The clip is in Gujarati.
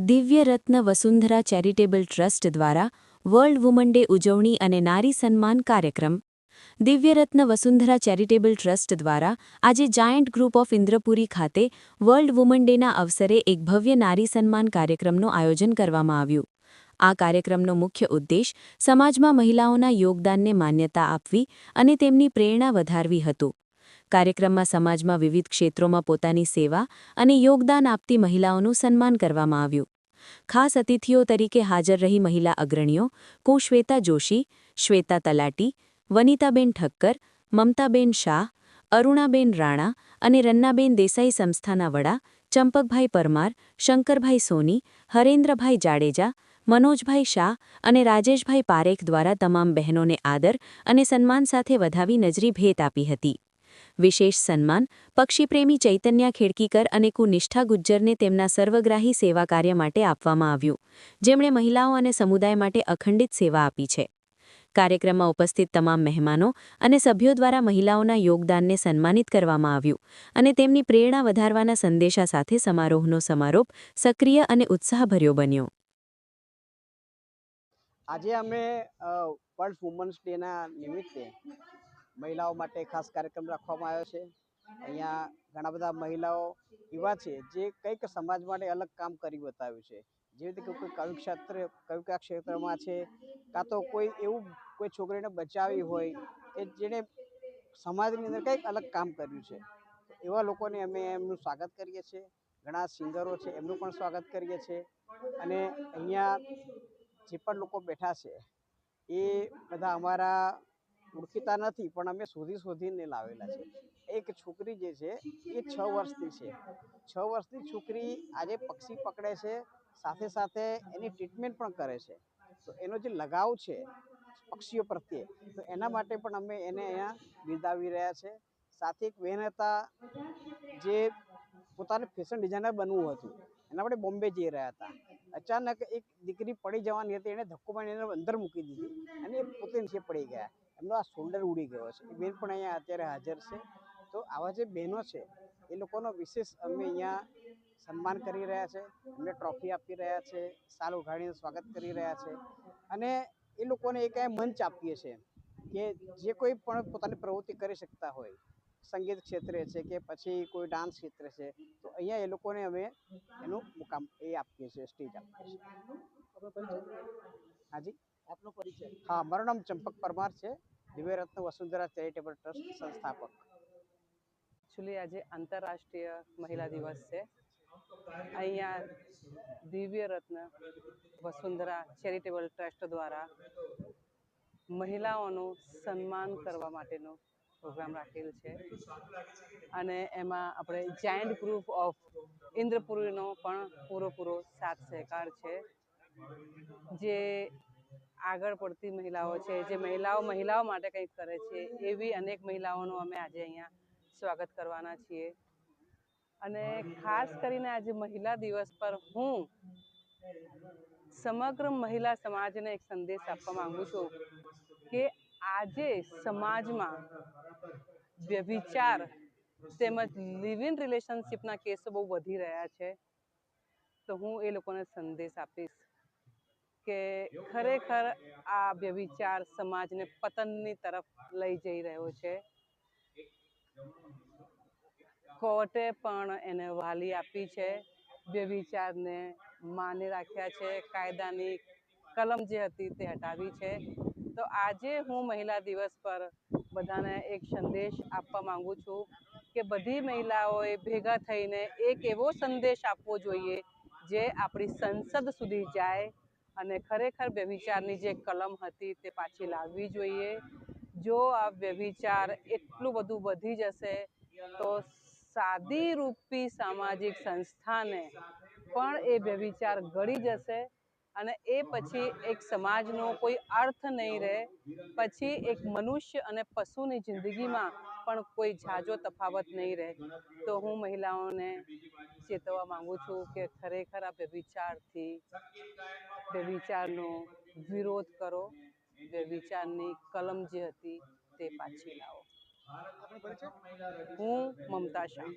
દિવ્ય રત્ન વસુંધરા ચેરિટેબલ ટ્રસ્ટ દ્વારા વર્લ્ડ વુમન ડે ઉજવણી અને નારી સન્માન કાર્યક્રમ. દિવ્ય રત્ન વસુંધરા ચેરિટેબલ ટ્રસ્ટ દ્વારા આજે જાયન્ટ ગ્રુપ ઓફ ઇન્દ્રપુરી ખાતે વર્લ્ડ વુમન ડેના અવસરે એક ભવ્ય નારી સન્માન કાર્યક્રમનું આયોજન કરવામાં આવ્યું. આ કાર્યક્રમનો મુખ્ય ઉદ્દેશ સમાજમાં મહિલાઓના યોગદાનને માન્યતા આપવી અને તેમની પ્રેરણા વધારવી હતું. કાર્યક્રમમાં સમાજમાં વિવિધ ક્ષેત્રોમાં પોતાની સેવા અને યોગદાન આપતી મહિલાઓનું સન્માન કરવામાં આવ્યું. ખાસ અતિથિઓ તરીકે હાજર રહી મહિલા અગ્રણીઓ શ્વેતા જોશી, શ્વેતા તલાટી, વનિતાબેન ઠક્કર, મમતાબેન શાહ, અરુણાબેન રાણા અને રન્નાબેન દેસાઈ સંસ્થાના વડા ચંપકભાઈ પરમાર, શંકરભાઈ સોની, હરેન્દ્રભાઈ જાડેજા, મનોજભાઈ શાહ અને રાજેશભાઈ પારેખ દ્વારા તમામ બહેનોને આદર અને સન્માન સાથે વધાવી નજરી ભેટ આપી હતી. વિશેષ સન્માન પક્ષીપ્રેમી ચૈતન્યા ખેડકીકર અને નિષ્ઠા ગુજ્જરને તેમના સર્વગ્રાહી સેવા કાર્ય માટે આપવામાં આવ્યું, જેમણે મહિલાઓ અને સમુદાય માટે અખંડિત સેવા આપી છે. કાર્યક્રમમાં ઉપસ્થિત તમામ મહેમાનો અને સભ્યો દ્વારા મહિલાઓના યોગદાનને સન્માનિત કરવામાં આવ્યું અને તેમની પ્રેરણા વધારવાના સંદેશા સાથે સમારોહનો સમારોપ સક્રિય અને ઉત્સાહભર્યો બન્યો. આજે અમે વર્લ્ડ વુમન્સ ડેના નિમિત્તે મહિલાઓ માટે ખાસ કાર્યક્રમ રાખવામાં આવ્યો છે. અહીંયા ઘણા બધા મહિલાઓ એવા છે જે કંઈક સમાજ માટે અલગ કામ કરી બતાવ્યું છે. જેવી રીતે કયું ક્ષેત્રમાં છે, કાં તો કોઈ એવું કોઈ છોકરીને બચાવી હોય કે જેણે સમાજની અંદર કંઈક અલગ કામ કર્યું છે. એવા લોકોને અમે એમનું સ્વાગત કરીએ છીએ. ઘણા સિંગરો છે એમનું પણ સ્વાગત કરીએ છીએ. અને અહીંયા જે પણ લોકો બેઠા છે એ બધા અમારા ઓળખીતા નથી, પણ અમે શોધીને લાવેલા છે. એક છોકરી જે છે એ 6 વર્ષની છે. 6 વર્ષની છોકરી આજે પક્ષી પકડે છે, સાથે સાથે એની ટ્રીટમેન્ટ પણ કરે છે. તો એનો જે લગાવ છે પક્ષીઓ પ્રત્યે, તો એના માટે પણ અમે એને અહીંયા બિરદાવી રહ્યા છે. સાથે એક બહેન હતા જે પોતાને ફેશન ડિઝાઇનર બનવું હતું, એના માટે બોમ્બે જઈ રહ્યા હતા. અચાનક એક દીકરી પડી જવાની હતી, એને ધક્કો મારીને એને અંદર મૂકી દીધી અને એ પોતે નીચે પડી ગયા. એમનો આ શોલ્ડર ઉડી ગયો છે. એ બેન પણ અહીંયા અત્યારે હાજર છે. તો આવા જે બહેનો છે એ લોકોનો વિશેષ અમે અહીંયા સન્માન કરી રહ્યા છે. એમને ટ્રોફી આપી રહ્યા છે, શાલ ઓઢાડીને સ્વાગત કરી રહ્યા છે. અને એ લોકોને એક મંચ આપીએ છીએ કે જે કોઈ પણ પોતાની પ્રવૃત્તિ કરી શકતા હોય, સંગીત ક્ષેત્રે છે કે પછી કોઈ ડાન્સ ક્ષેત્રે છે, તો અહીંયા એ લોકોને અમે એનું મુકામ આપીએ છીએ, સ્ટેજ આપીએ છીએ. હાજી, આપનો પરિચય? હા, મારું નામ ચંપક પરમાર છે, દિવ્ય રત્ન વસુંધરા ચેરિટેબલ ટ્રસ્ટ સંસ્થાપક. એકચ્યુઅલી આજે આંતરરાષ્ટ્રીય મહિલા દિવસ છે. અહીંયા દિવ્ય રત્ન વસુંધરા ચેરિટેબલ ટ્રસ્ટ દ્વારા મહિલાઓનું સન્માન કરવા માટેનો પ્રોગ્રામ રાખેલ છે. અને એમાં આપણે જાયન્ટ ગ્રુપ ઓફ ઇન્દ્રપુરીનો પણ પૂરો સાથ સહકાર છે. જે આગળ પડતી મહિલાઓ છે, જે મહિલાઓ માટે કંઈક કરે છે, એવી અનેક મહિલાઓનું અમે આજે અહીંયા સ્વાગત કરવાના છીએ. અને ખાસ કરીને આજે મહિલા દિવસ પર હું સમગ્ર મહિલા સમાજને એક સંદેશ આપવા માંગુ છું કે આજે સમાજમાં વ્યભિચાર તેમજ લિવ ઇન રિલેશનશીપના કેસો બહુ વધી રહ્યા છે. તો હું એ લોકોને સંદેશ આપીશ કે ખરેખર આ વ્યભિચાર સમાજને પતનની તરફ લઈ જઈ રહ્યો છે. કોર્ટે પણ એને વાલી આપી છે, વ્યભિચારને માન્ય રાખ્યા છે, કાયદાની કલમ જે હતી તે હટાવી છે. તો આજે હું મહિલા દિવસ પર બધાને એક સંદેશ આપવા માંગુ છું કે બધી મહિલાઓએ ભેગા થઈને એક એવો સંદેશ આપવો જોઈએ જે આપણી સંસદ સુધી જાય અને ખરેખર વ્યભિચારની જે કલમ હતી તે પાછી લાવવી જોઈએ. જો આ વ્યભિચાર એટલું બધું વધી જશે તો સાદી રૂપી સામાજિક સંસ્થાને પણ એ વ્યભિચાર ગળી જશે અને એ પછી એક સમાજનો કોઈ અર્થ નહીં રહે. પછી એક મનુષ્ય અને પશુની જિંદગીમાં પણ કોઈ ઝાઝો તફાવત નહીં રહે. તો હું મહિલાઓને ચેતવવા માંગુ છું કે ખરેખર આ વ્યભિચારનો વિરોધ કરો, વ્યભિચારની કલમ જે હતી તે પાછી લાવો. હું મમતા શાહ.